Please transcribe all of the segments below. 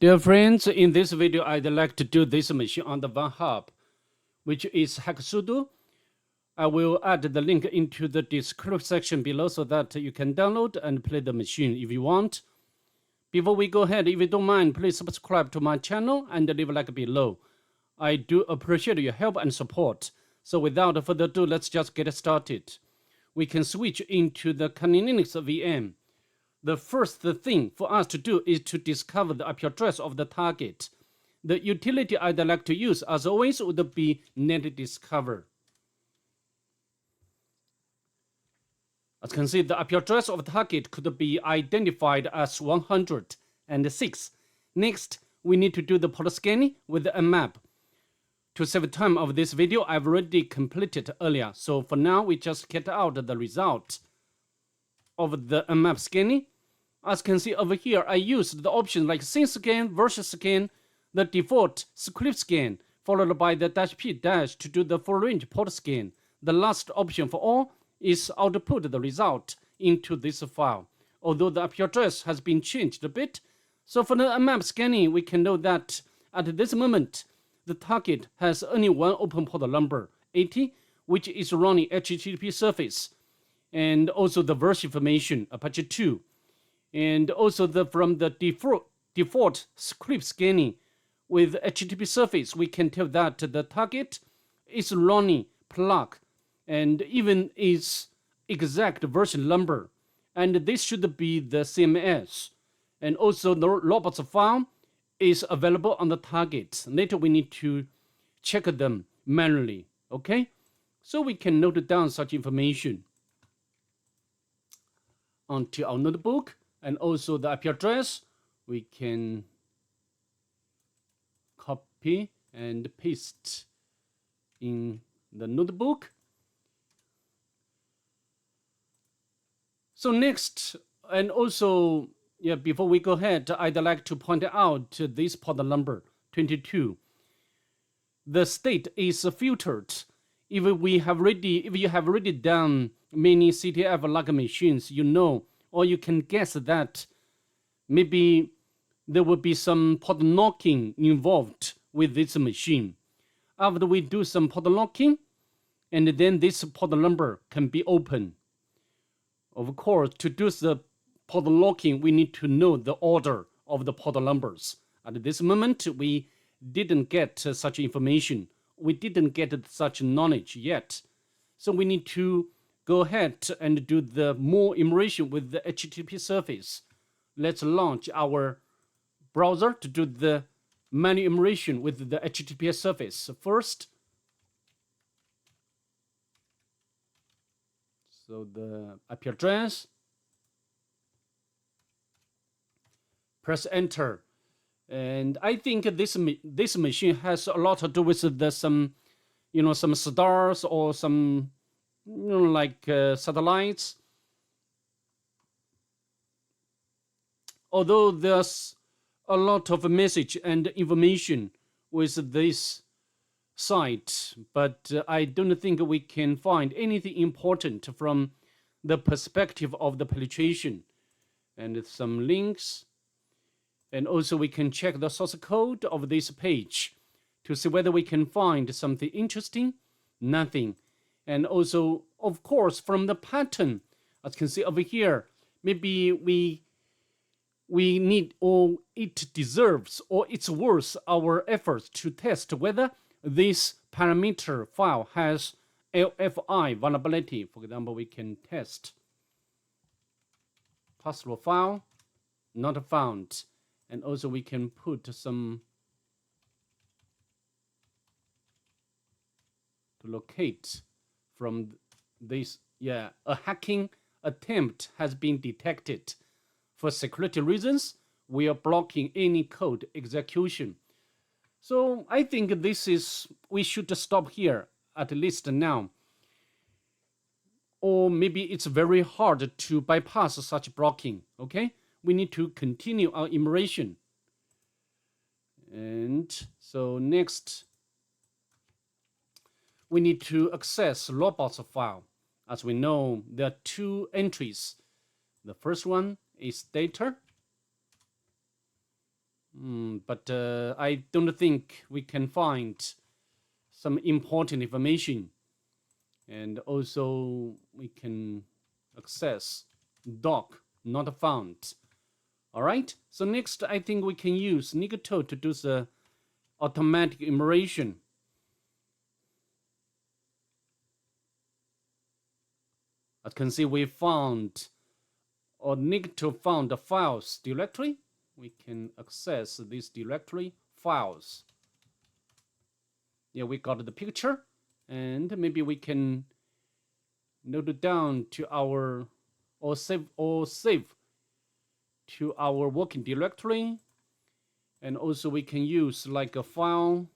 Dear friends, in this video, I'd like to do this machine on the Vulnhub, which is hacksudo. I will add the link into the description section below so that you can download and play the machine if you want. Before we go ahead, if you don't mind, please subscribe to my channel and leave a like below. I do appreciate your help and support. So without further ado, let's just get started. We can switch into the Kali Linux VM. The first thing for us to do is to discover the IP address of the target. The utility I'd like to use, as always, would be netdiscover. As you can see, the IP address of the target could be identified as 106. Next, we need to do the port scanning with the mmap. To save time of this video, I've already completed earlier. So for now, we just get out the result of the mmap scanning. As you can see over here, I used the options like scene scan, versus scan, the default script scan, followed by the -p- to do the full range port scan. The last option for all is output the result into this file. Although the IP address has been changed a bit, so for the mmap scanning, we can know that at this moment, the target has only one open port number, 80, which is running HTTP service, and also the version information, Apache 2. And also from the default script scanning with HTTP service, we can tell that the target is running plug and even its exact version number. And this should be the CMS. And also the robots file is available on the target. Later we need to check them manually. Okay? So we can note down such information onto our notebook. And also the IP address, we can copy and paste in the notebook. So next, and also, before we go ahead, I'd like to point out this port number, 22. The state is filtered. If you have already done many CTF log machines, you know, or you can guess that maybe there will be some port locking involved with this machine. After we do some port locking, and then this port number can be open. Of course, to do the port locking, we need to know the order of the port numbers. At this moment, we didn't get such information. We didn't get such knowledge yet. So we need to go ahead and do the more immersion with the HTTP service. Let's launch our browser to do the manual immersion with the HTTP service first. So the IP address, press enter. And I think this machine has a lot to do with some stars or some satellites. Although there's a lot of message and information with this site, but I don't think we can find anything important from the perspective of the penetration. And some links. And also we can check the source code of this page to see whether we can find something interesting. Nothing. And also, of course, from the pattern, as you can see over here, maybe we need, or it deserves, or it's worth our efforts to test whether this parameter file has LFI vulnerability. For example, we can test password file, not found. And also we can put some to locate from this. A hacking attempt has been detected. For security reasons, we are blocking any code execution. So I think we should stop here, at least now. Or maybe it's very hard to bypass such blocking, okay? We need to continue our immersion. And so next, we need to access robots file. As we know, there are two entries. The first one is data. But I don't think we can find some important information. And also we can access doc not found. All right. So next, I think we can use Nicto to do the automatic enumeration. As you can see, we found or Nicto found the files directory. We can access this directory files. Yeah, we got the picture, and maybe we can note it down to our or save to our working directory. And also we can use like a file,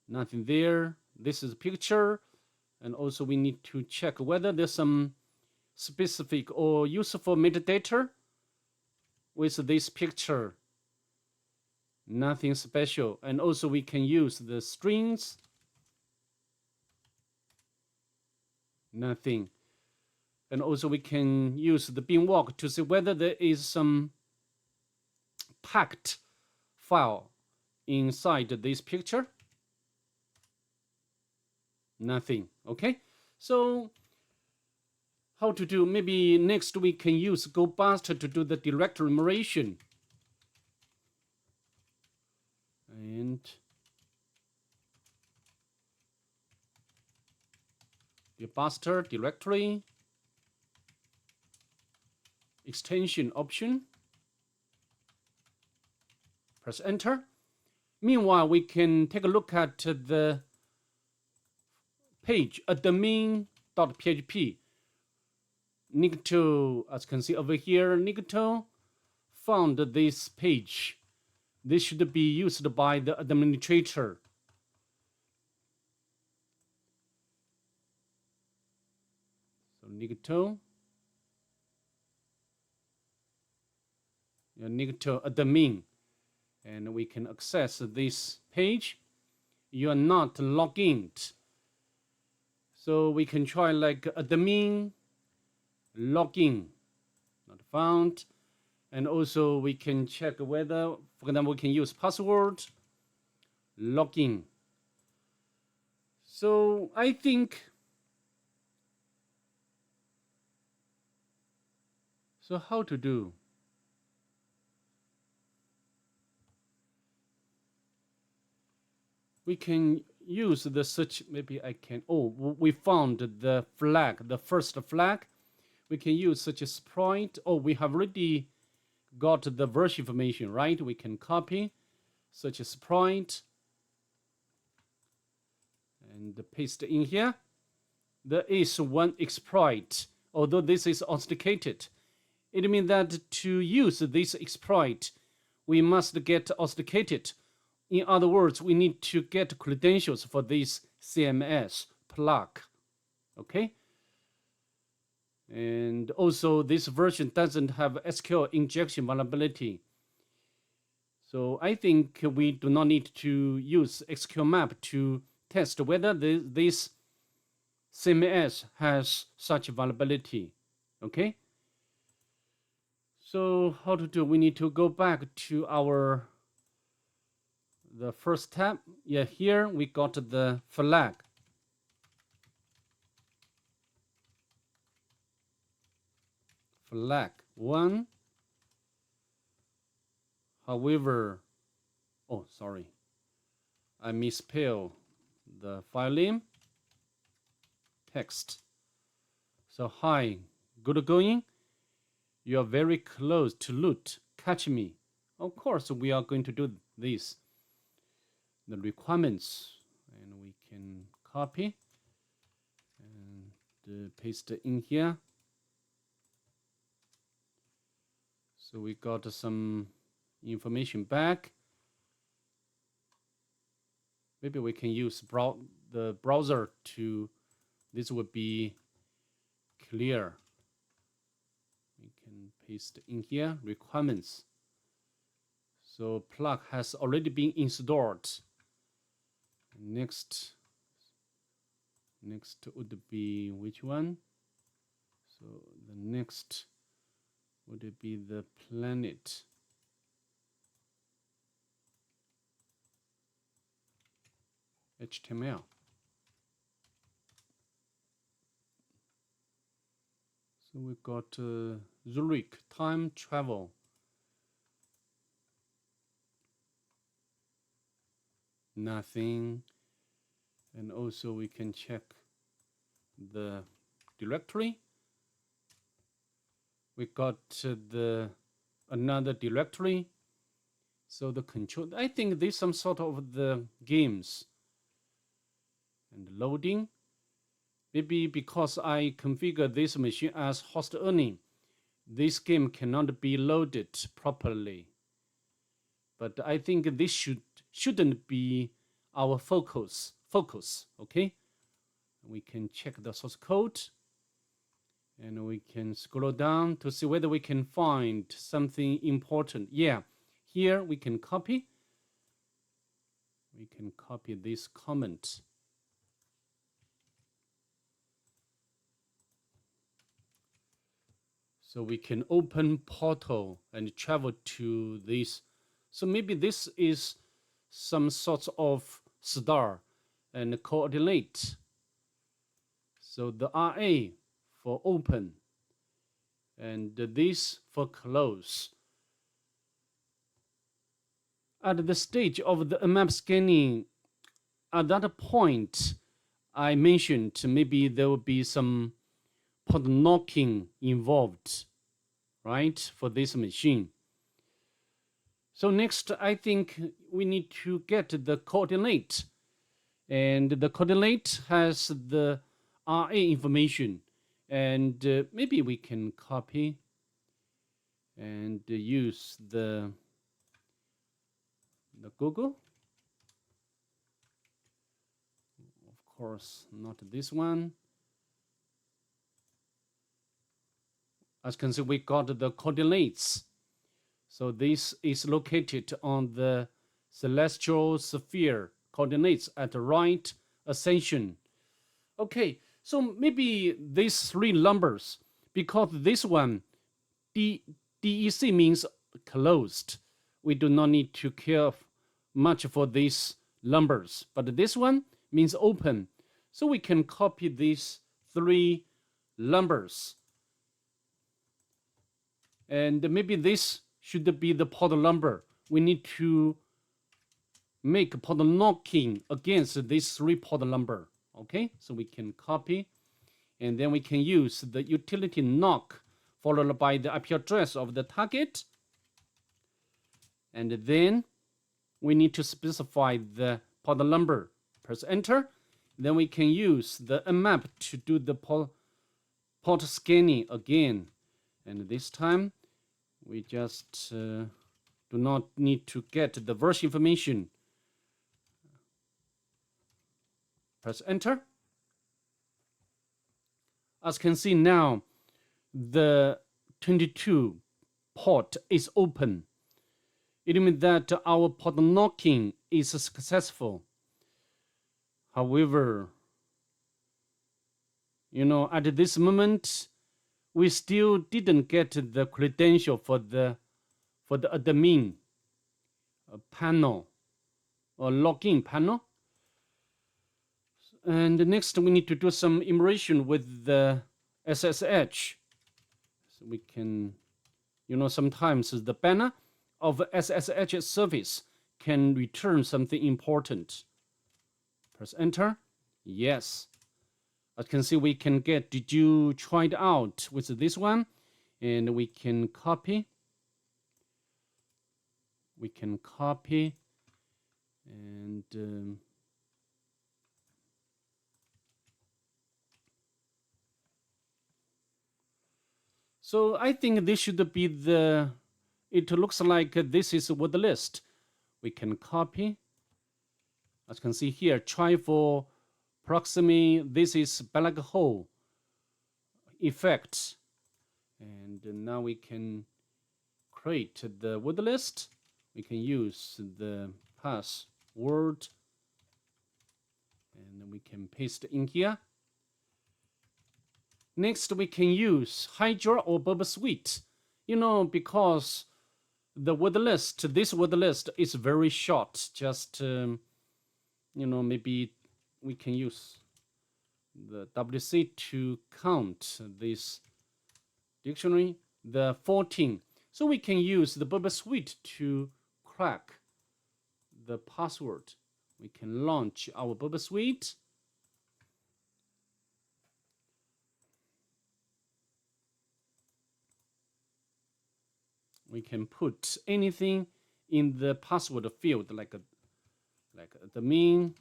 nothing there. This is a picture. And also we need to check whether there's some specific or useful metadata with this picture. Nothing special. And also we can use the strings. Nothing. And also we can use the bin walk to see whether there is some packed file inside this picture. Nothing. Okay, so how to do? Maybe next we can use GoBust to do the directory enumeration. And the GoBust directory extension option. Press enter. Meanwhile, we can take a look at the page admin.php. Nicto, as you can see over here, Nicto found this page. This should be used by the administrator. So Nicto admin, and we can access this page. You are not logged in, so we can try like admin login, not found. And also we can check whether, for example, we can use password login. So I think, so how to do? We can use the search. Maybe I can. Oh, we found the flag, the first flag. We can use such a sprite. Oh, we have already got the version information, right? We can copy such a sprite and paste in here. There is one exploit, although this is authenticated. It means that to use this exploit, we must get authenticated. In other words, we need to get credentials for this CMS plug. Okay? And also, this version doesn't have SQL injection vulnerability. So I think we do not need to use SQL map to test whether this CMS has such vulnerability. Okay? So how to do? We need to go back to the first tab. Yeah, here we got the flag. Flag 1. However, oh, sorry. I misspelled the file name. Text. So, hi, good going? You are very close to loot. Catch me. Of course, we are going to do this. The requirements, and we can copy and paste in here. So we got some information back. Maybe we can use the browser to, this would be clear. We can paste in here, requirements. So plug has already been installed. Next would be which one? So the next would be the planet. HTML. So we got Zurich, time travel. Nothing. And also we can check the directory. We got another directory. So the control, I think there's some sort of the games and loading. Maybe because I configure this machine as host only, this game cannot be loaded properly. But I think this shouldn't be our focus. Okay? We can check the source code and we can scroll down to see whether we can find something important. Yeah, here we can copy. We can copy this comment. So we can open portal and travel to this. So maybe this is some sort of star and coordinate. So the RA for open and this for close. At the stage of the map scanning, at that point, I mentioned maybe there will be some port knocking involved, right, for this machine. So next, I think we need to get the coordinate. And the coordinate has the RA information. And maybe we can copy and use the Google. Of course, not this one. As you can see, we got the coordinates. So this is located on the celestial sphere coordinates at the right ascension. Okay, so maybe these three numbers, because this one, DEC means closed. We do not need to care much for these numbers. But this one means open. So we can copy these three numbers. And maybe this should be the port number. We need to make port knocking against this three port number. Okay, so we can copy. And then we can use the utility knock followed by the IP address of the target. And then we need to specify the port number. Press enter. Then we can use the mmap to do the port scanning again. And this time, we just do not need to get the version information. Press enter. As you can see now, the 22 port is open. It means that our port knocking is successful. However, at this moment, we still didn't get the credential for the admin panel or login panel. And next, we need to do some immersion with the SSH. So we can, sometimes the banner of SSH service can return something important. Press enter. Yes. As you can see, we can get, did you try it out with this one? And we can copy. We can copy. And so I think this should be it looks like this is a word list. We can copy. As you can see here, try for Proxima, this is black hole effect. And now we can create the word list. We can use the password. And we can paste in here. Next, we can use Hydra or Burp Suite. Because the word list, this word list is very short, just maybe we can use the WC to count this dictionary, the 14. So we can use the Bubble Suite to crack the password. We can launch our Bubble Suite. We can put anything in the password field, like the mean.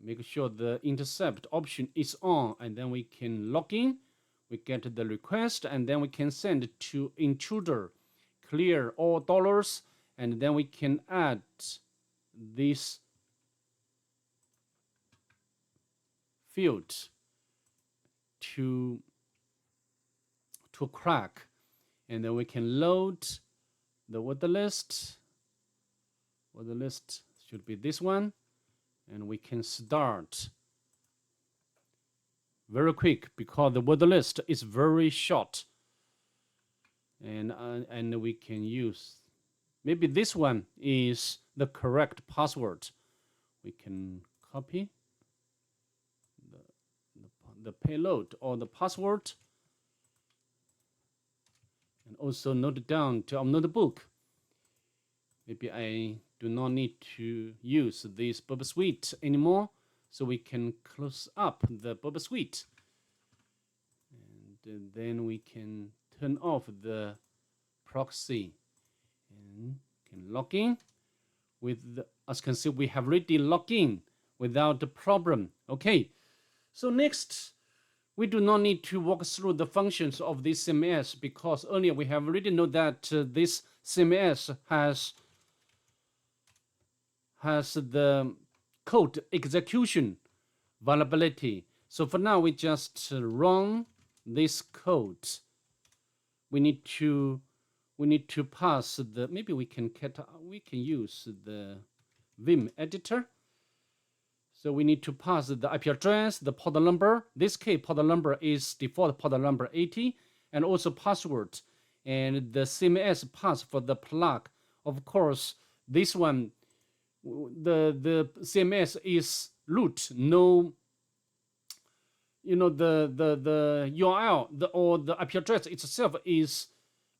Make sure the intercept option is on, and then we can log in. We get the request, and then we can send it to intruder, clear all dollars, and then we can add this field to crack, and then we can load the word list. Word list should be this one, and we can start very quick because the word list is very short, and we can use, maybe this one is the correct password. We can copy the payload or the password, and also note it down to our notebook. Maybe I do not need to use this Bubble Suite anymore, so we can close up the Bubble Suite, and then we can turn off the proxy and can log in with the, as you can see, we have already logged in without the problem. Okay, so next we do not need to walk through the functions of this CMS, because earlier we have already know that this CMS has the code execution vulnerability. So for now, we just run this code. We need to pass the, maybe we can use the Vim editor. So we need to pass the IP address, the port number. This case, port number is default port number 80, and also password, and the CMS pass for the plug. Of course, this one, the CMS is root, no, the URL or the IP address itself is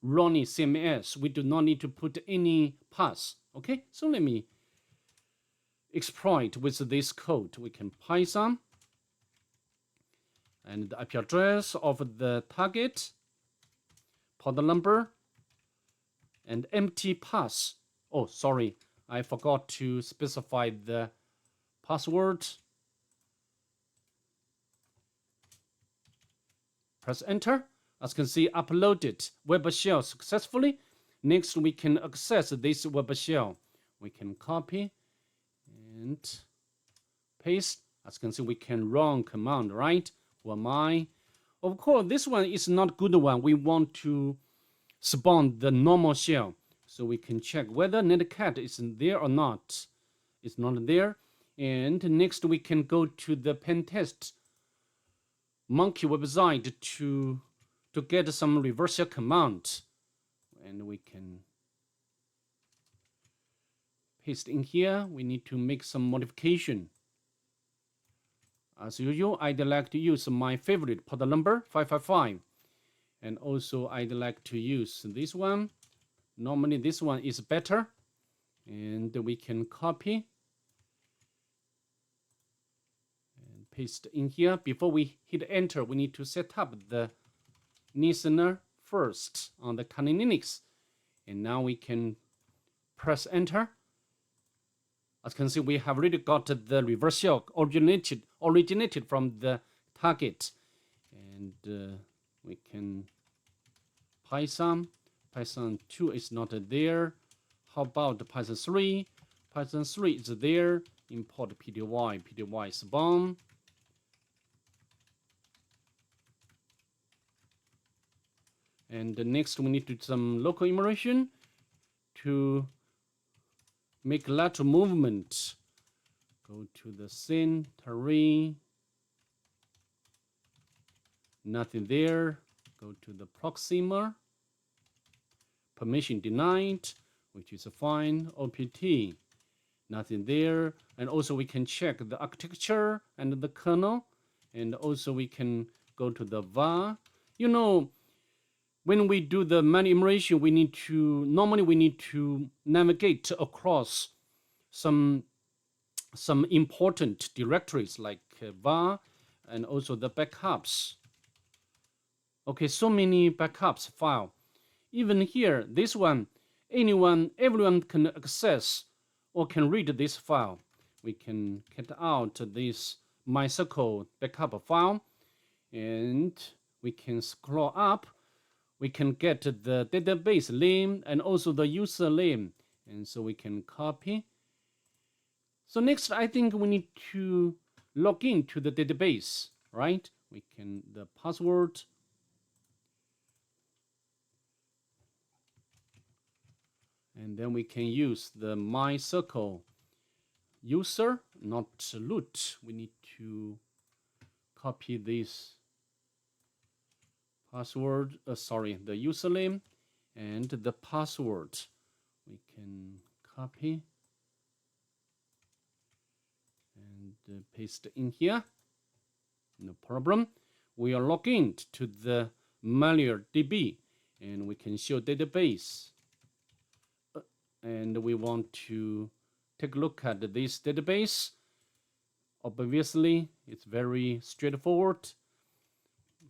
running CMS. We do not need to put any pass. Okay, so let me exploit with this code. We can Python and the IP address of the target, port number, and empty pass. Oh, sorry, I forgot to specify the password. Press enter. As you can see, uploaded web shell successfully. Next, we can access this web shell. We can copy and paste. As you can see, we can run command, right? Who am I? Of course, this one is not good one. We want to spawn the normal shell. So we can check whether netcat is there or not. It's not there. And next, we can go to the Pentest monkey website to get some reversal command. And we can paste in here. We need to make some modification. As usual, I'd like to use my favorite port number 555, and also I'd like to use this one. Normally this one is better, and we can copy and paste in here. Before we hit enter, we need to set up the listener first on the Kali Linux, and now we can press enter. As you can see, we have already got the reverse shell originated from the target, and we can Python 2 is not there. How about Python 3? Python 3 is there. Import pty spawn. And next, we need to do some local immersion to make lateral movement. Go to the Centauri. Nothing there. Go to the Proxima. Permission denied, which is fine. OPT. nothing there. And also we can check the architecture and the kernel. And also we can go to the var. You know, when we do the manual enumeration, normally we need to navigate across some important directories like var and also the backups. Okay, so many backups file. Even here, this one, everyone can access or can read this file. We can get out this MySQL backup file, and we can scroll up. We can get the database name and also the user name, and so we can copy. So next, I think we need to log into the database, right? We can the password. And then we can use the MySQL user, not root. We need to copy this password, the username and the password. We can copy and paste in here. No problem. We are logged in to the MariaDB and we can show database. And we want to take a look at this database. Obviously, it's very straightforward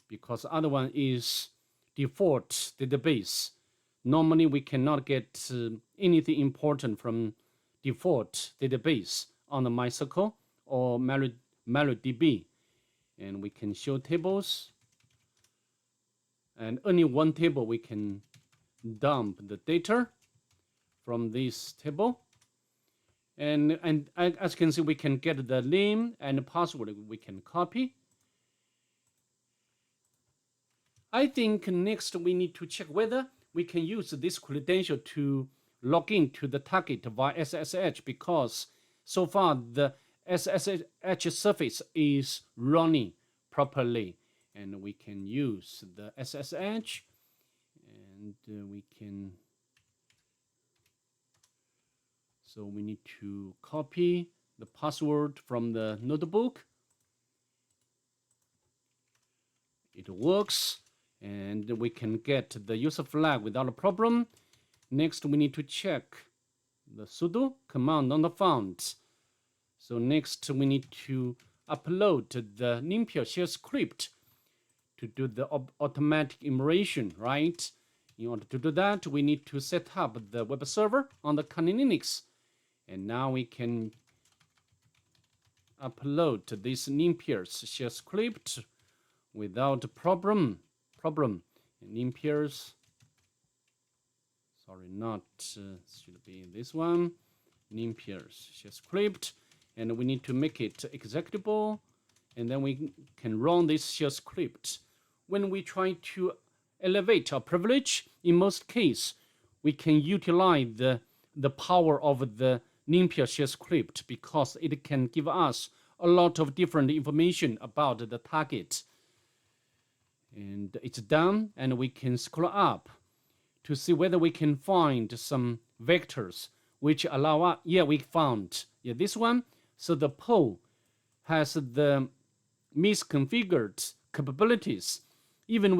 because the other one is default database. Normally, we cannot get anything important from default database on the MySQL or MariaDB. And we can show tables. And only one table we can dump the data from this table. And as you can see, we can get the name and the password we can copy. I think next we need to check whether we can use this credential to log into the target via SSH, because so far the SSH service is running properly, and we can use the SSH, and we can. So we need to copy the password from the notebook. It works, and we can get the user flag without a problem. Next, we need to check the sudo command not found. So next, we need to upload the NumPy shell script to do the automatic enumeration, right? In order to do that, we need to set up the web server on the Kali Linux. And now we can upload this NumPy shell script without problem. NumPy, sorry, not should be this one. NumPy shell script, and we need to make it executable, and then we can run this shell script. When we try to elevate our privilege, in most cases, we can utilize the power of the NumPy shell script, because it can give us a lot of different information about the target. And it's done, and we can scroll up to see whether we can find some vectors which allow us. Yeah, we found this one. So the poll has the misconfigured capabilities. Even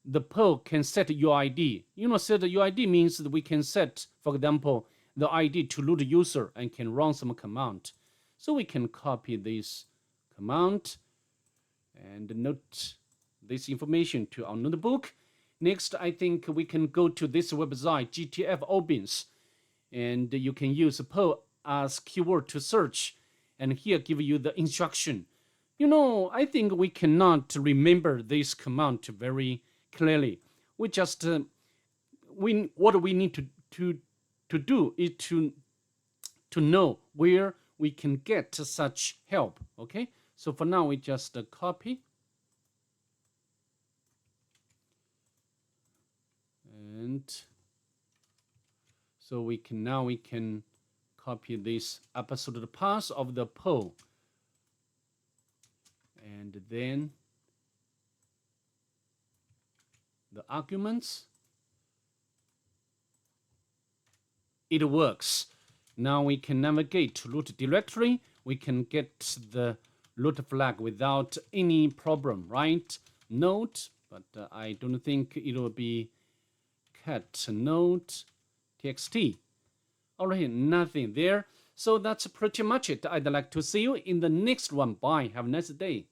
the poll can set UID. Set UID means that we can set, for example, the ID to root user and can run some command. So we can copy this command and note this information to our notebook. Next, I think we can go to this website, GTF Opens, and you can use poll as keyword to search, and here give you the instruction. I think we cannot remember this command very clearly. We just what we need to do is to know where we can get such help. Okay, so for now we just copy, and so we can copy this absolute path of the poll, and then the arguments. It works. Now we can navigate to root directory. We can get the root flag without any problem, right? Note, but I don't think it will be cat note txt. Alright, nothing there. So that's pretty much it. I'd like to see you in the next one. Bye. Have a nice day.